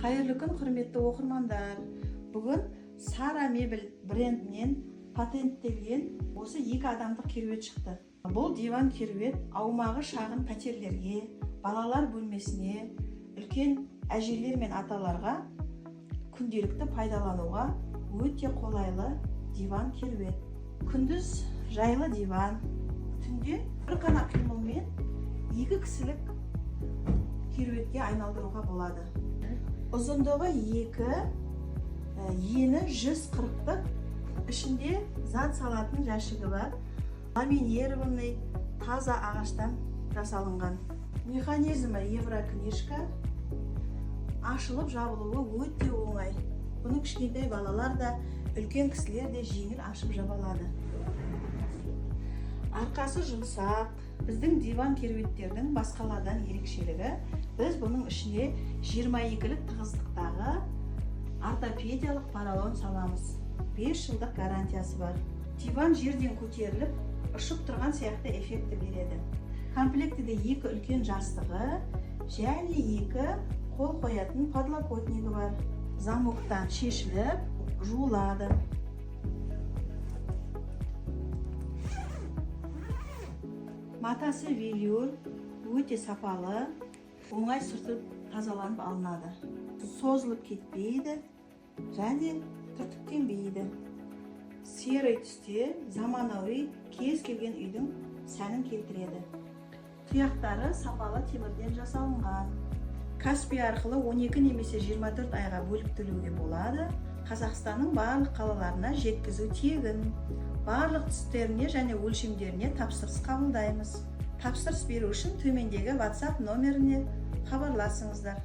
Қайырлы күн, құрметті оқырмандар. Бүгін Сара мебель брендінен патенттелген осы 2 адамдық керует шықты. Бұл диван керует аумағы шағын пәтерлерге, балалар бөлмесіне, үлкен әжелер мен аталарға күнделікті пайдалануға өте қолайлы диван керует. Күндіз жайлы диван, түнде бір ғана қимылмен 2 кісілік керуетке айналдыруға болады. Ұзындығы 2, ені 140-лық, ішінде зат салатын жәшігі бар. Ламинированный таза ағаштан жасалынған. Механизмі еврокнижка, ашылып жабылуы өте оңай. Бұны кішкентай балалар да, үлкен кісілер де жеңіл ашып жаба алады. Арқасы жұмсақ. Біздің диван керуеттердің басқалардан ерекшелігі, біз бұның ішіне 22-лік тығыздықтағы ортопедиялық поролон саламыз. 5 жылдық гарантиясы бар. Диван жерден көтеріліп, ұшып тұрған сияқты эффекті береді. Комплектіде 2 үлкен жастығы және 2 қол қоятын подлокотнигі бар. Замоктан шешіліп, жуылады. Матасы велюр, өте сапалы, оңай сүртіп тазаланып алынады. Созылып кетпейді және түртіктенбейді. Серый түсте заманауи кез келген үйдің сәнін келтіреді. Тұяқтары сапалы темірден жасалынған. Каспий арқылы 12 немесе 24 айға бөліп төлеуге болады. Қазақстанның барлық қалаларына жеткізу тегін. Барлық түстеріне және өлшемдеріне тапсырыс қабылдаймыз. Тапсырыс беру үшін төмендегі WhatsApp номеріне хабарласыңыздар.